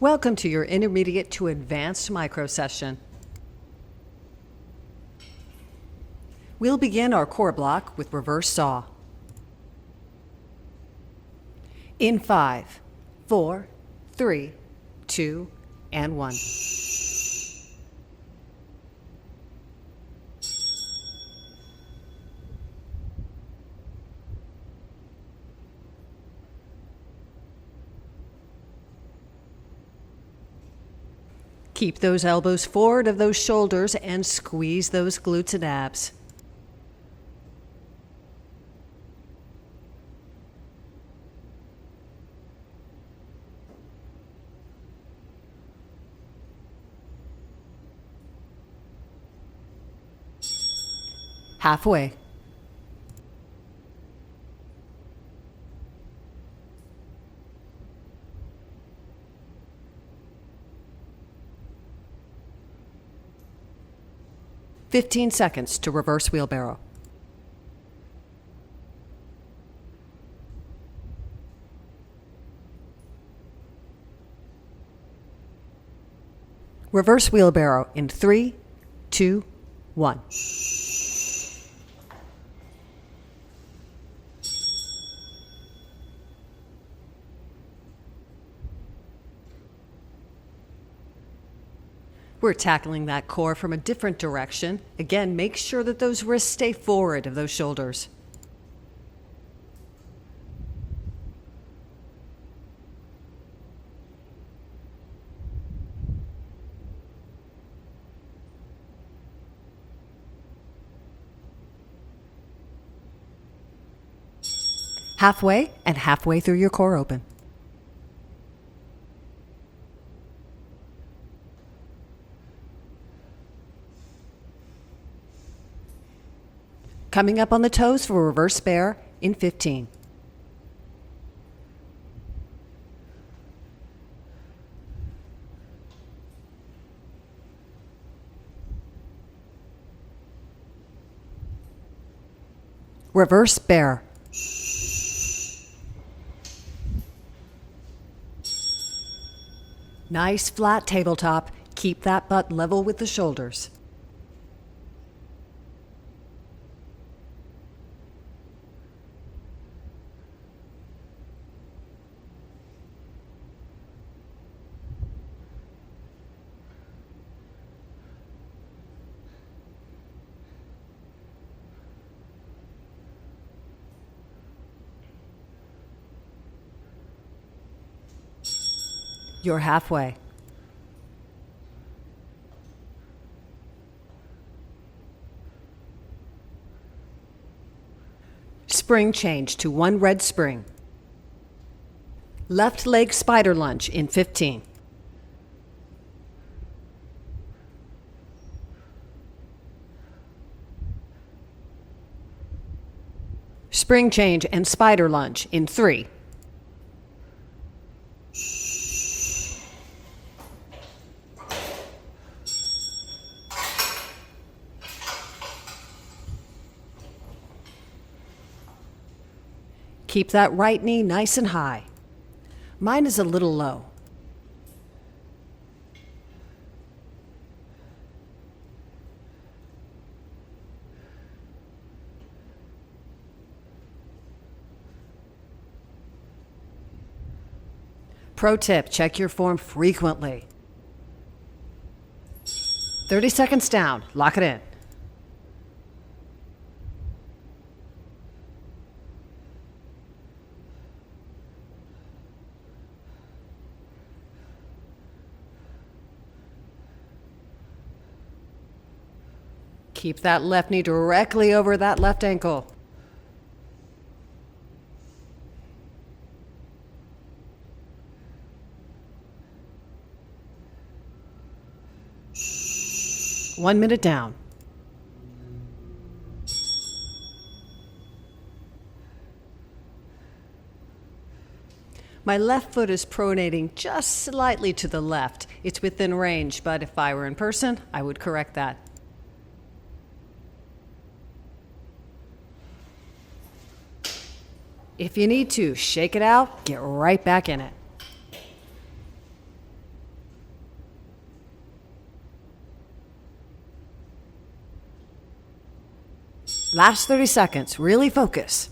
Welcome to your intermediate to advanced micro session. We'll begin our core block with reverse saw. In 5, 4, 3, 2, and 1. Keep those elbows forward of those shoulders and squeeze those glutes and abs. Halfway. "15 seconds to reverse wheelbarrow. Reverse wheelbarrow in 3, 2, 1. We're tackling that core from a different direction. Again, make sure that those wrists stay forward of those shoulders. Halfway and halfway through your core open. Coming up on the toes for reverse bear in 15. Reverse bear. Nice flat tabletop. Keep that butt level with the shoulders. You're halfway. Spring change to one red spring. Left leg spider lunge in 15. Spring change and spider lunge in 3. Keep that right knee nice and high. Mine is a little low. Pro tip, check your form frequently. 30 seconds down, lock it in. Keep that left knee directly over that left ankle. One minute down. My left foot is pronating just slightly to the left. It's within range, but if I were in person, I would correct that. If you need to, shake it out, get right back in it. Last 30 seconds. Really focus.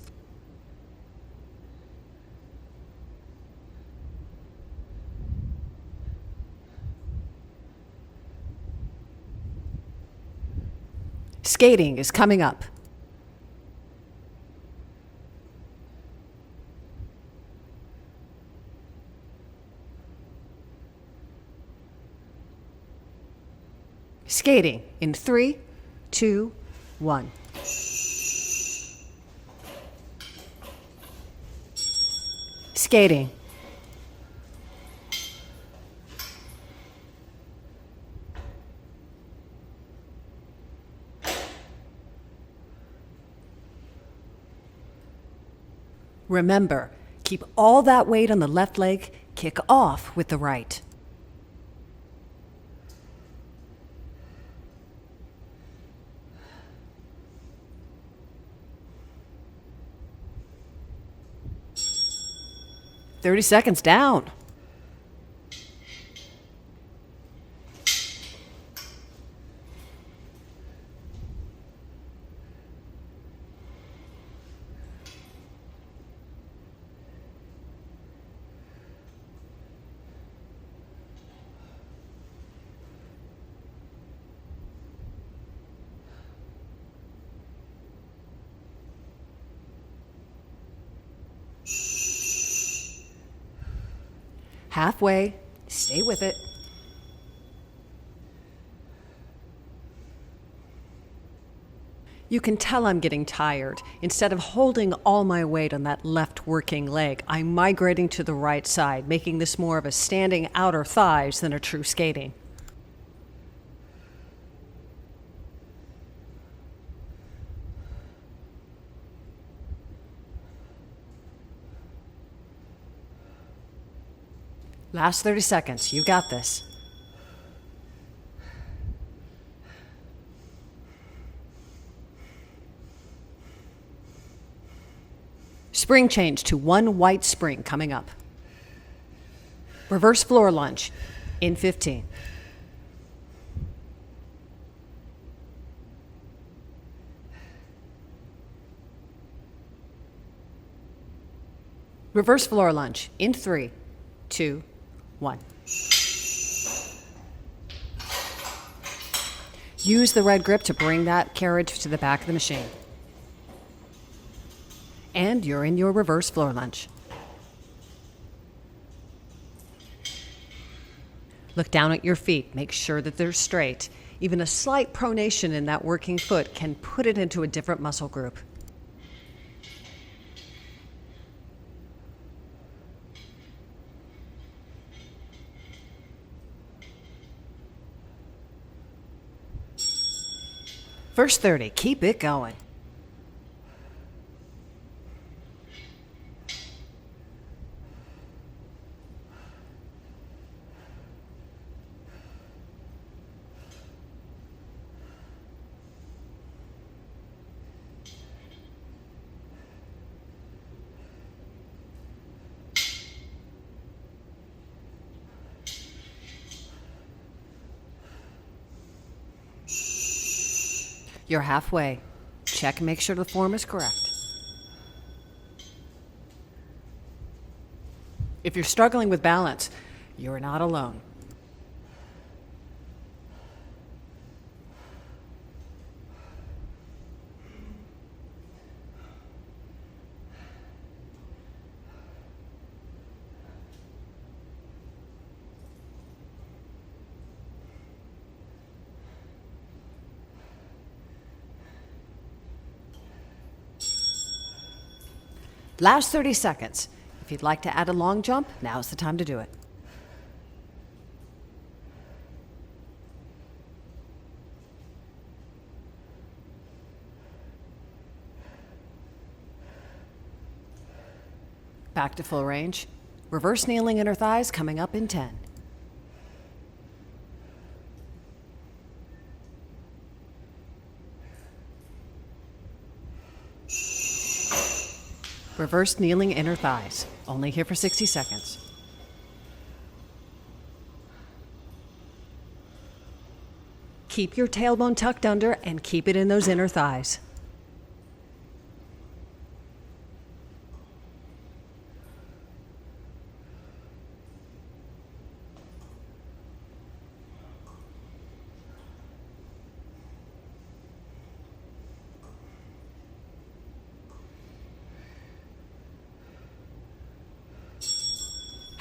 Skating is coming up. Skating in 3, 2, 1. Skating. Remember, keep all that weight on the left leg, kick off with the right. "30 seconds down. Halfway. Stay with it. You can tell I'm getting tired. Instead of holding all my weight on that left working leg, I'm migrating to the right side, making this more of a standing outer thighs than a true skating. Last 30 seconds. You got this. Spring change to 1 white spring coming up. Reverse floor lunge in 15. Reverse floor lunge in 3, 2, 1. Use the red grip to bring that carriage to the back of the machine. And you're in your reverse floor lunge. Look down at your feet. Make sure that they're straight. Even a slight pronation in that working foot can put it into a different muscle group. First 30. Keep it going. You're halfway. Check and make sure the form is correct. If you're struggling with balance, you're not alone. Last 30 seconds. If you'd like to add a long jump, now's the time to do it. Back to full range. Reverse kneeling inner thighs coming up in 10. Reverse kneeling inner thighs. Only here for 60 seconds. Keep your tailbone tucked under and keep it in those inner thighs.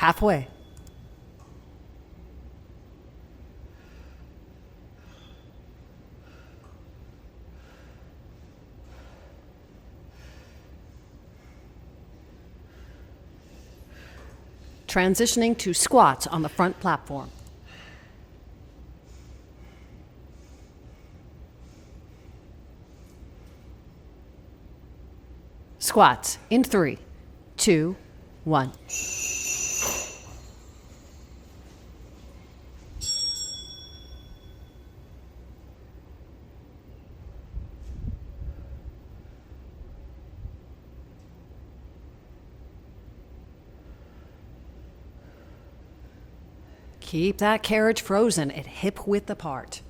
Halfway. Transitioning to squats on the front platform. Squats in 3, 2, 1. Keep that carriage frozen at hip width apart.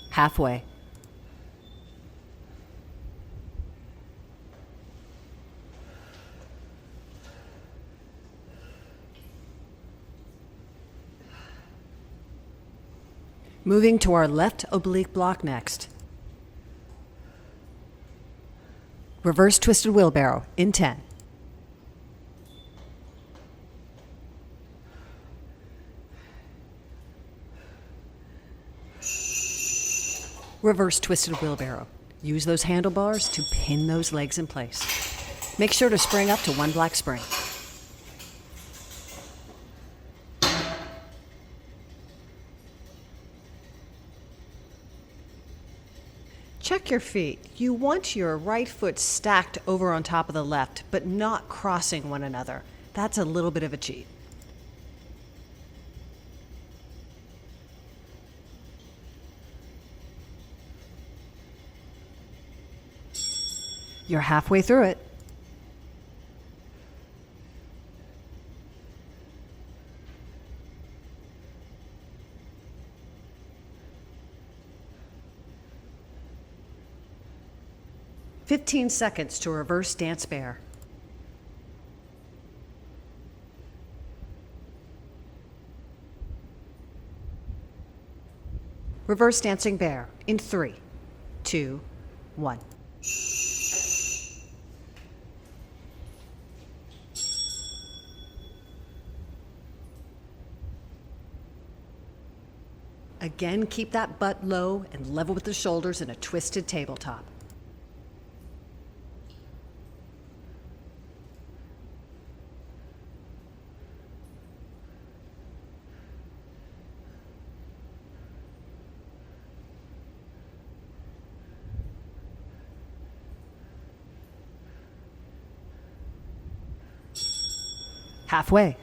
Halfway. Moving to our left oblique block next. Reverse twisted wheelbarrow in 10. Reverse twisted wheelbarrow. Use those handlebars to pin those legs in place. Make sure to spring up to 1 black spring. Check your feet. You want your right foot stacked over on top of the left, but not crossing one another. That's a little bit of a cheat. You're halfway through it. "15 seconds to reverse dance bear. Reverse dancing bear in 3, 2, 1. Again, keep that butt low and level with the shoulders in a twisted tabletop. Halfway.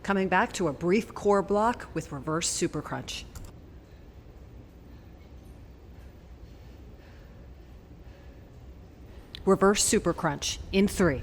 Coming back to a brief core block with reverse super crunch. Reverse super crunch in 3.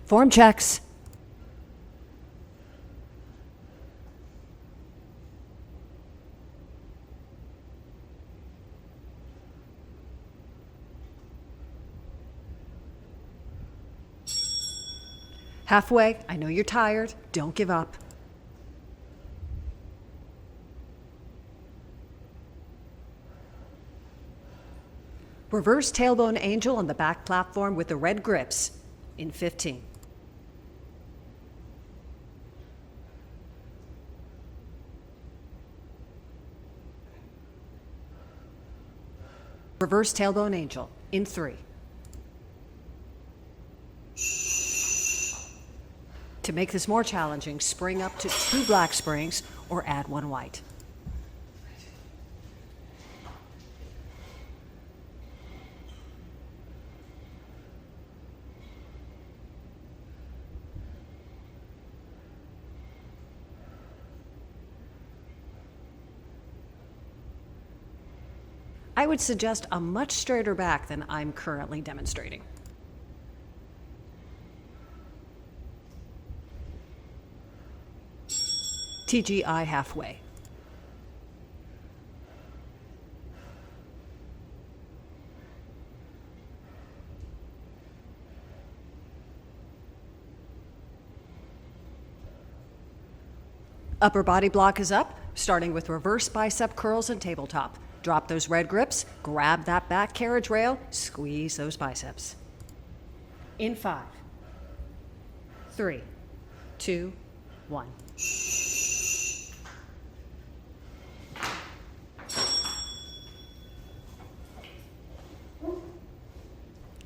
Form checks. Halfway. I know you're tired. Don't give up. Reverse tailbone angel on the back platform with the red grips in 15. Reverse tailbone angel in 3. To make this more challenging, spring up to 2 black springs or add 1 white. I would suggest a much straighter back than I'm currently demonstrating. TGI halfway. Upper body block is up, starting with reverse bicep curls and tabletop. Drop those red grips, grab that back carriage rail, squeeze those biceps. In 5, 3, 2, 1.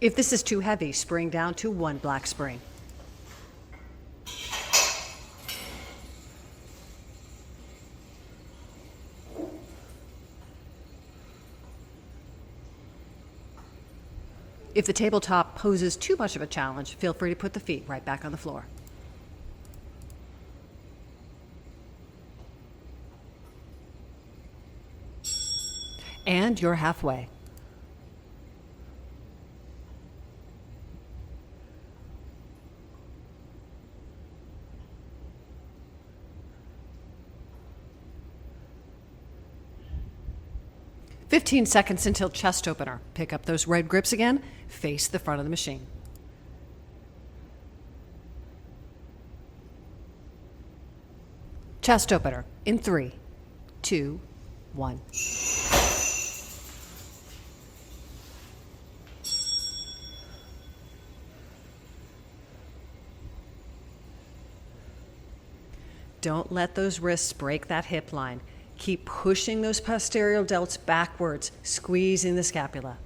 If this is too heavy, spring down to 1 black spring. If the tabletop poses too much of a challenge, feel free to put the feet right back on the floor. And you're halfway. "15 seconds until chest opener. Pick up those red grips again, face the front of the machine. Chest opener in 3, 2, 1. Don't let those wrists break that hip line. Keep pushing those posterior delts backwards, squeezing the scapula.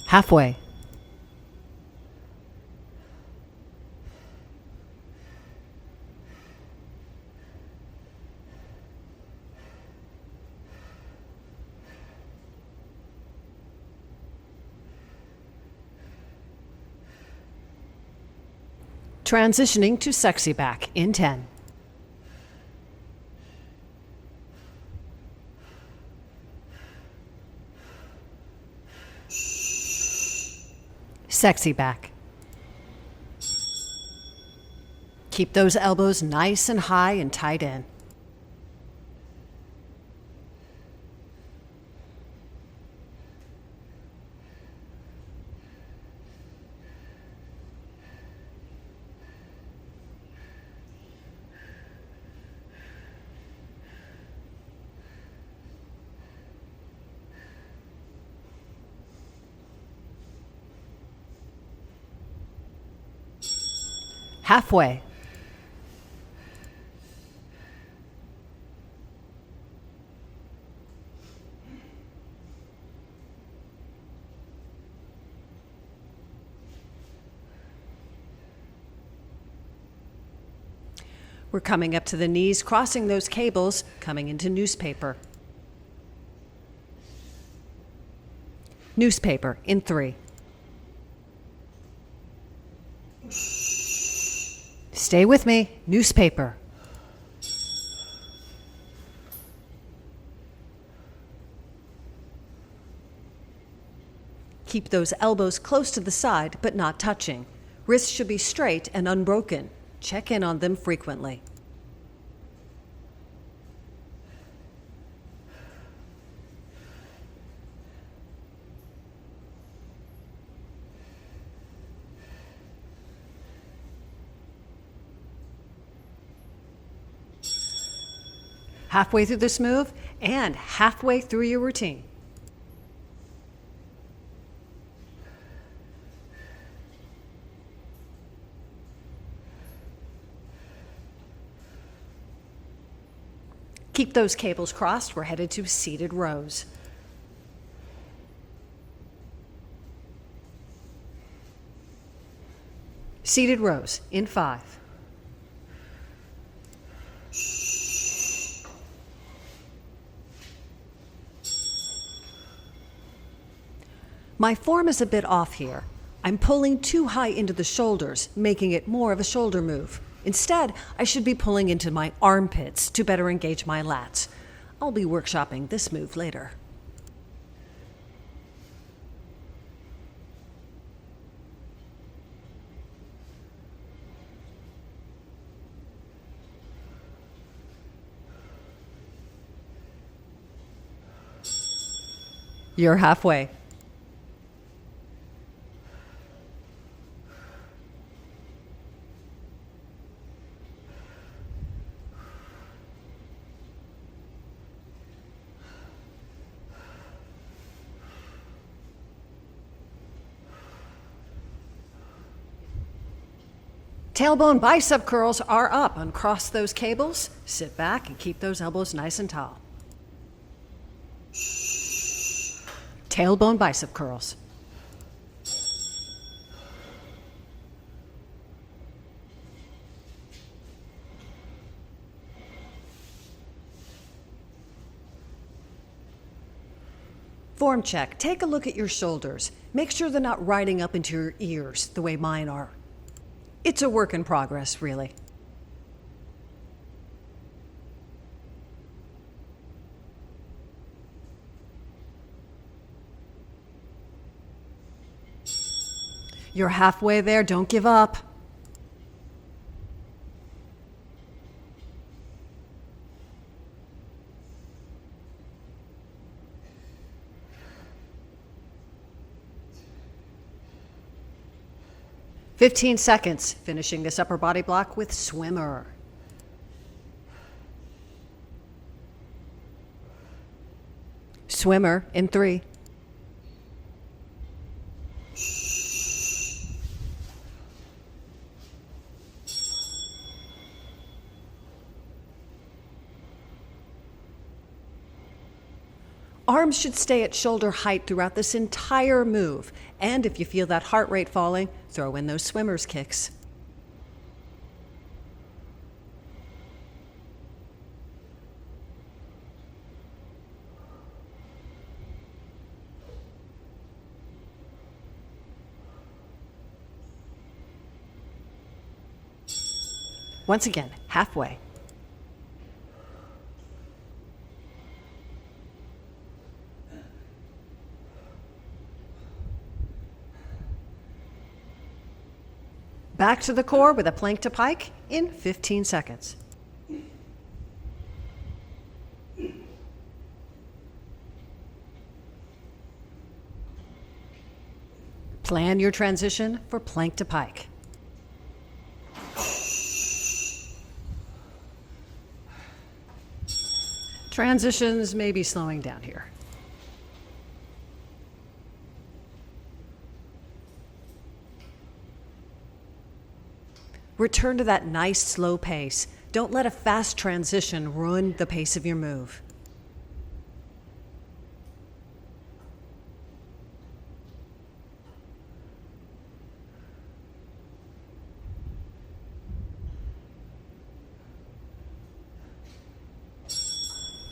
Halfway. Transitioning to sexy back in 10. Sexy back. Keep those elbows nice and high and tight in. Halfway. We're coming up to the knees, crossing those cables, coming into newspaper. Newspaper in 3. Stay with me. Newspaper. Keep those elbows close to the side, but not touching. Wrists should be straight and unbroken. Check in on them frequently. Halfway through this move and halfway through your routine. Keep those cables crossed. We're headed to seated rows. Seated rows in 5. My form is a bit off here. I'm pulling too high into the shoulders, making it more of a shoulder move. Instead, I should be pulling into my armpits to better engage my lats. I'll be workshopping this move later. You're halfway. Tailbone bicep curls are up. Uncross those cables, sit back, and keep those elbows nice and tall. Tailbone bicep curls. Form check. Take a look at your shoulders. Make sure they're not riding up into your ears the way mine are. It's a work in progress, really. You're halfway there. Don't give up. "15 seconds, finishing this upper body block with swimmer. Swimmer in 3. Arms should stay at shoulder height throughout this entire move. And if you feel that heart rate falling, throw in those swimmer's kicks. Once again, halfway. Back to the core with a plank to pike in 15 seconds. Plan your transition for plank to pike. Transitions may be slowing down here. Return to that nice slow pace. Don't let a fast transition ruin the pace of your move.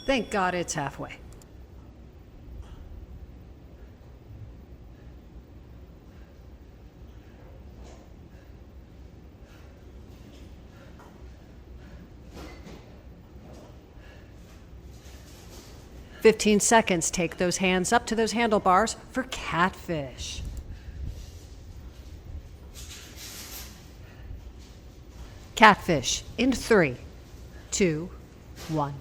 Thank God it's halfway. "15 seconds. Take those hands up to those handlebars for catfish. Catfish in 3, 2, 1.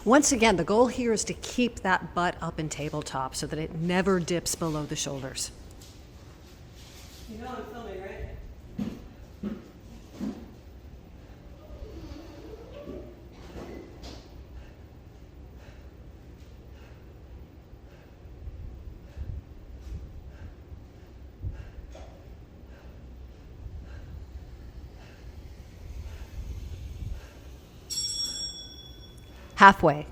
Once again, the goal here is to keep that butt up in tabletop so that it never dips below the shoulders. You know I'm filming, right? Halfway.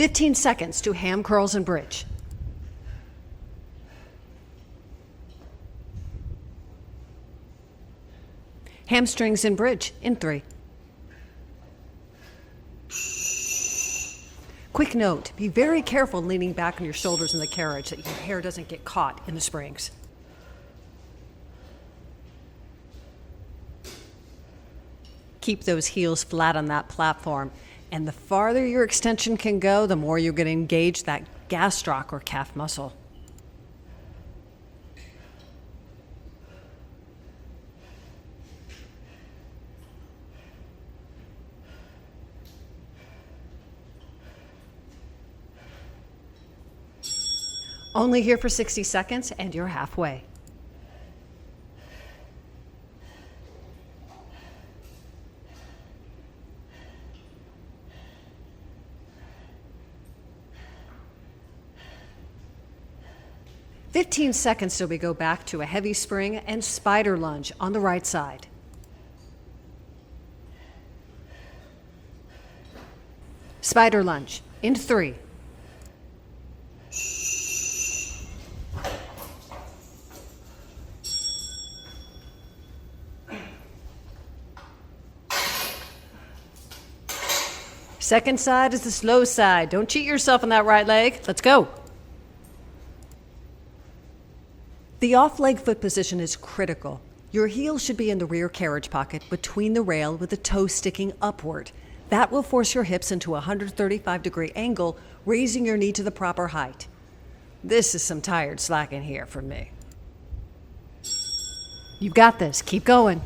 15 seconds to ham curls and bridge. Hamstrings and bridge in 3. Quick note, be very careful leaning back on your shoulders in the carriage that your hair doesn't get caught in the springs. Keep those heels flat on that platform, and the farther your extension can go, the more you're going to engage that gastroc or calf muscle. Only here for 60 seconds, and you're halfway. "15 seconds till we go back to a heavy spring and spider lunge on the right side. Spider lunge in 3. Second side is the slow side. Don't cheat yourself on that right leg. Let's go. The off-leg foot position is critical. Your heel should be in the rear carriage pocket between the rail with the toe sticking upward. That will force your hips into a 135-degree angle, raising your knee to the proper height. This is some tired slacking here from me. You've got this. Keep going.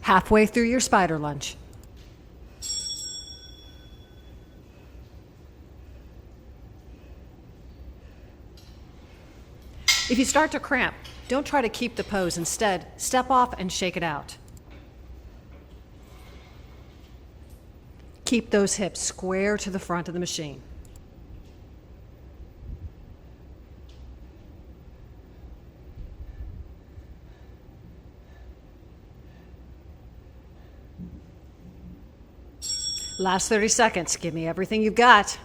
Halfway through your spider lunge. If you start to cramp, don't try to keep the pose. Instead, step off and shake it out. Keep those hips square to the front of the machine. Last 30 seconds. Give me everything you've got.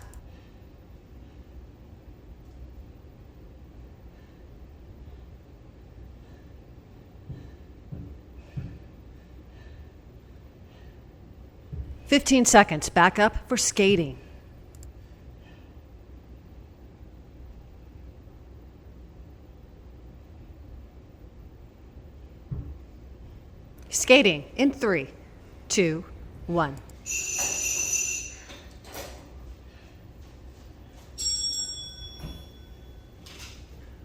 "15 seconds. Back up for skating. Skating in 3, 2, 1.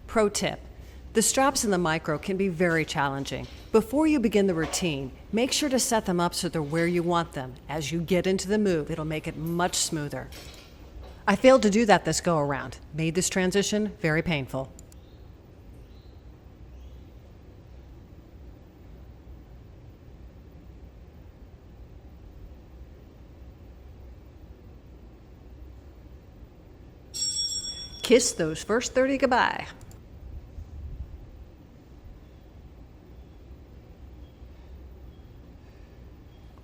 Pro tip, the straps in the Micro can be very challenging. Before you begin the routine, make sure to set them up so they're where you want them. As you get into the move, it'll make it much smoother. I failed to do that this go around. Made this transition very painful. Kiss those first 30 goodbye.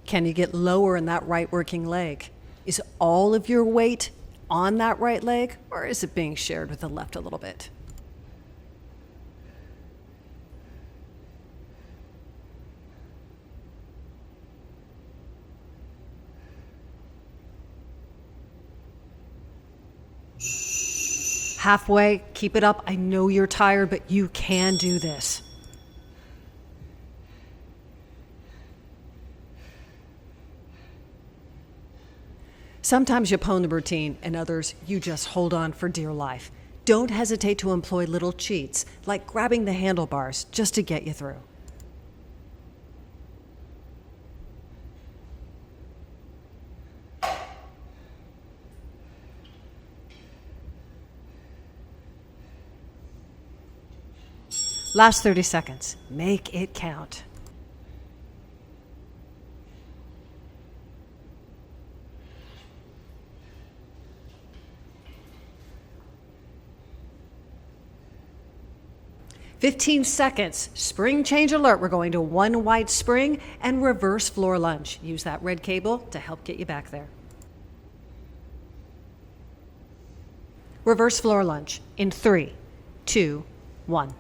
Can you get lower in that right working leg? Is all of your weight on that right leg, or is it being shared with the left a little bit? Halfway, keep it up. I know you're tired, but you can do this. Sometimes you pwn the routine, and others you just hold on for dear life. Don't hesitate to employ little cheats, like grabbing the handlebars just to get you through. Last 30 seconds. Make it count. "15 seconds. Spring change alert. We're going to one wide spring and reverse floor lunge. Use that red cable to help get you back there. Reverse floor lunge in 3, 2, 1.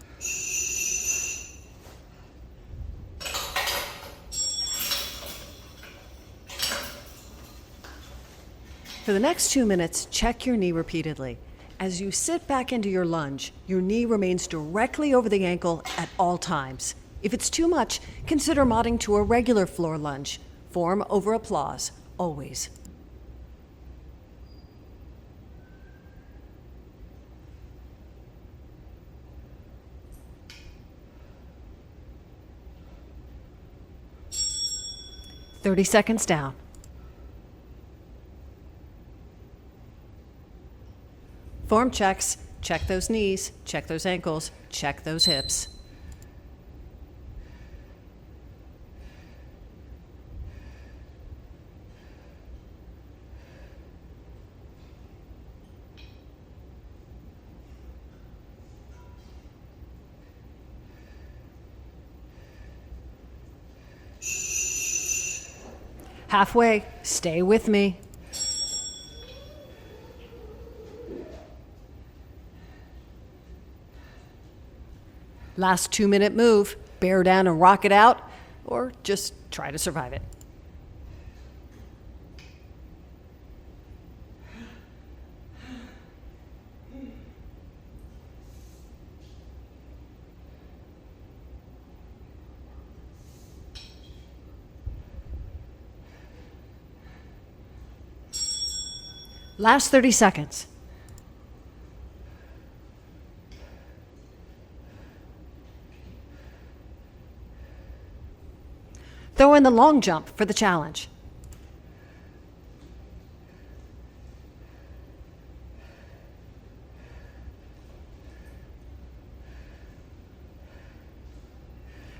For the next 2 minutes, check your knee repeatedly. As you sit back into your lunge, your knee remains directly over the ankle at all times. If it's too much, consider modding to a regular floor lunge. Form over applause, always. "30 seconds down. Form checks. Check those knees, check those ankles, check those hips. Halfway. Stay with me. Last 2-minute move. Bear down and rock it out, or just try to survive it. Last 30 seconds. Throw in the long jump for the challenge.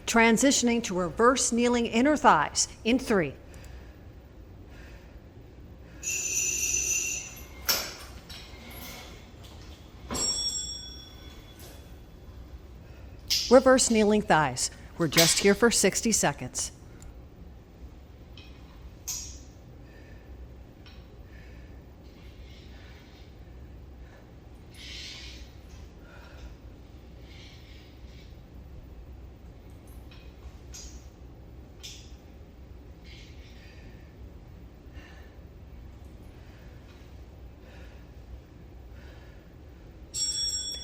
Transitioning to reverse kneeling inner thighs in 3. Reverse kneeling thighs. We're just here for 60 seconds.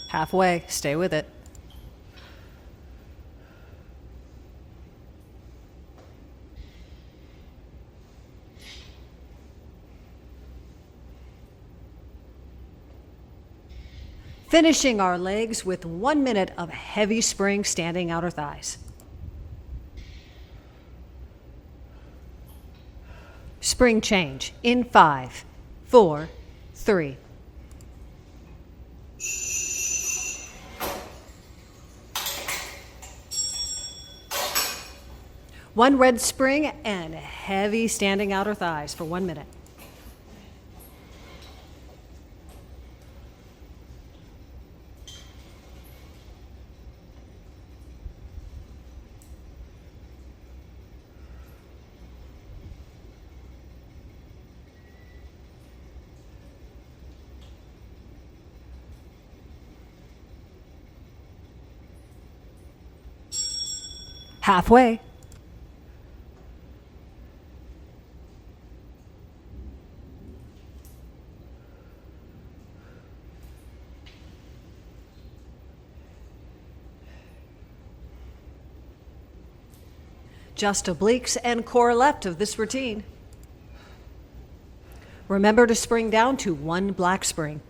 Halfway. Stay with it. Finishing our legs with 1 minute of heavy spring standing outer thighs. Spring change in 5, 4, 3. One red spring and heavy standing outer thighs for 1 minute. Halfway. Just obliques and core left of this routine. Remember to spring down to 1 black spring.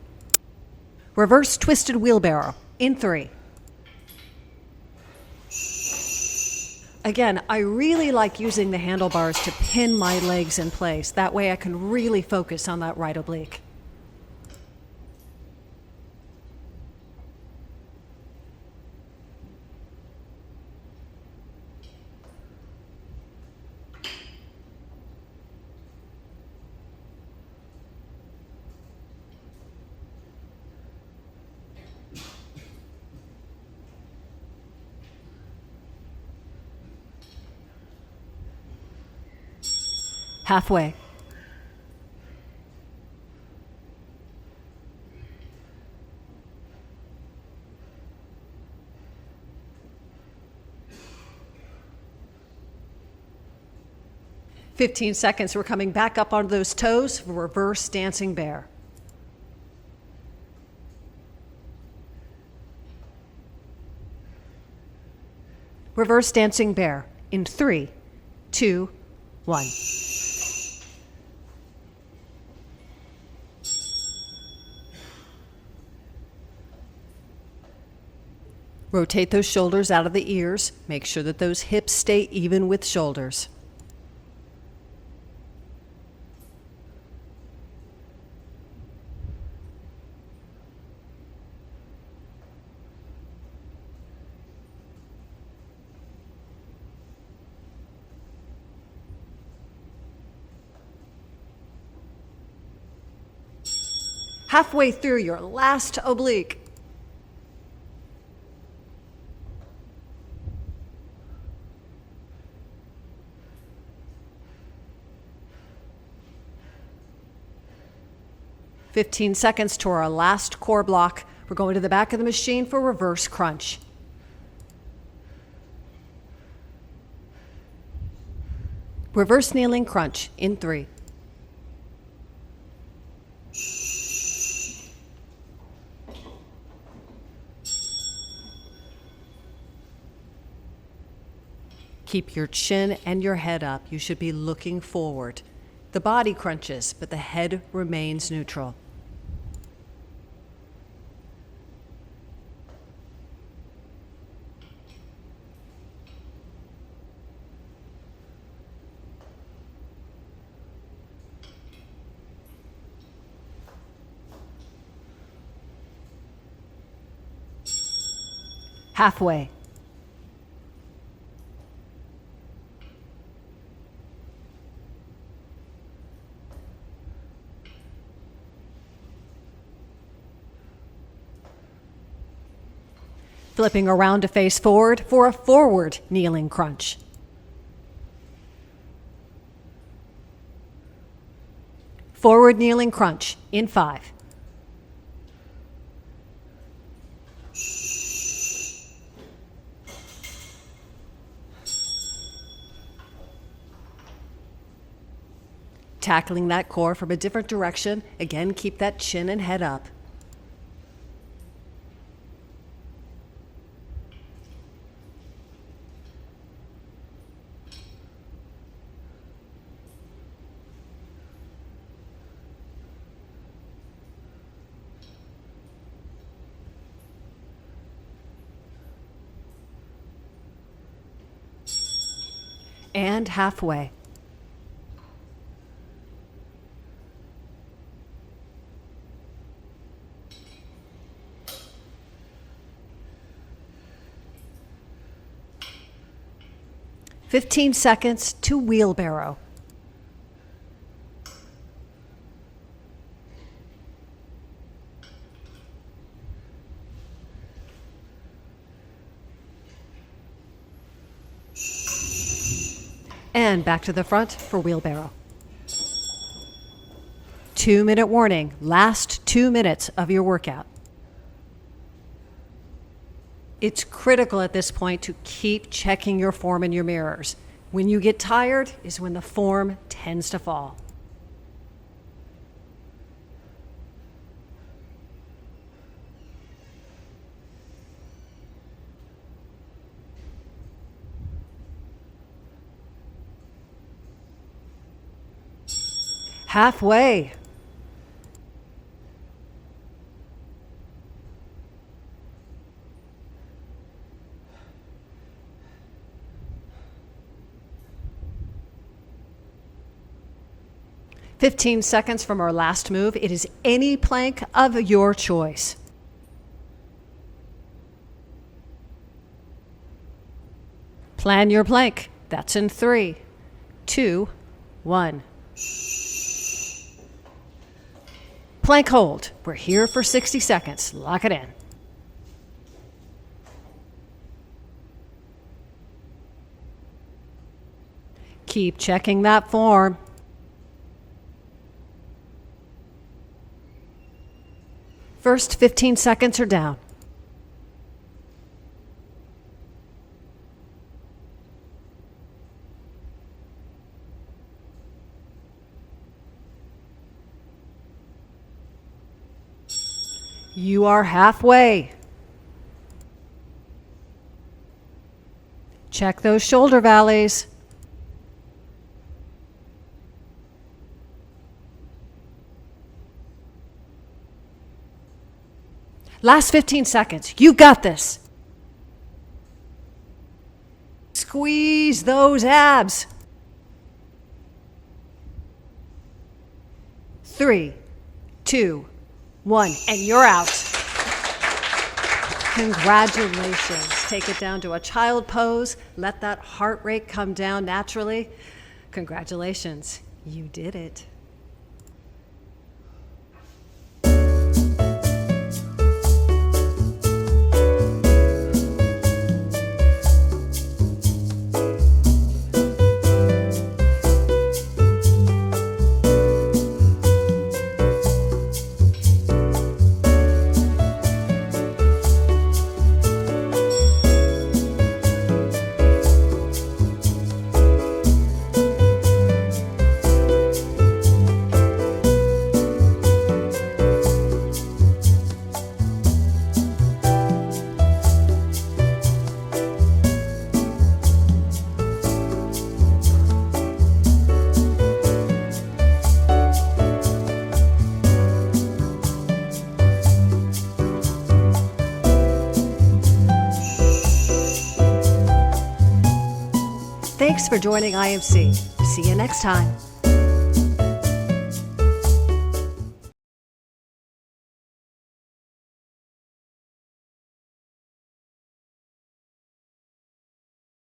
Reverse twisted wheelbarrow in 3. Again, I really like using the handlebars to pin my legs in place. That way I can really focus on that right oblique. Halfway. "15 seconds. We're coming back up onto those toes for reverse dancing bear. Reverse dancing bear in 3, 2, 1. Rotate those shoulders out of the ears. Make sure that those hips stay even with shoulders. Halfway through your last oblique. "15 seconds to our last core block. We're going to the back of the machine for reverse crunch. Reverse kneeling crunch in 3. Keep your chin and your head up. You should be looking forward. The body crunches, but the head remains neutral. Halfway. Flipping around to face forward for a forward kneeling crunch. Forward kneeling crunch in 5. Tackling that core from a different direction. Again, keep that chin and head up. And halfway. "15 seconds to wheelbarrow. And back to the front for wheelbarrow. 2-minute warning, last 2 minutes of your workout. It's critical at this point to keep checking your form in your mirrors. When you get tired is when the form tends to fall. Halfway. "15 seconds from our last move. It is any plank of your choice. Plan your plank. That's in 3, 2, 1. Plank hold. We're here for 60 seconds. Lock it in. Keep checking that form. First 15 seconds are down. You are halfway. Check those shoulder valleys. Last 15 seconds. You got this. Squeeze those abs. 3, 2, 1, and you're out. Congratulations. Take it down to a child pose. Let that heart rate come down naturally. Congratulations. You did it. Thanks for joining IMC. See you next time.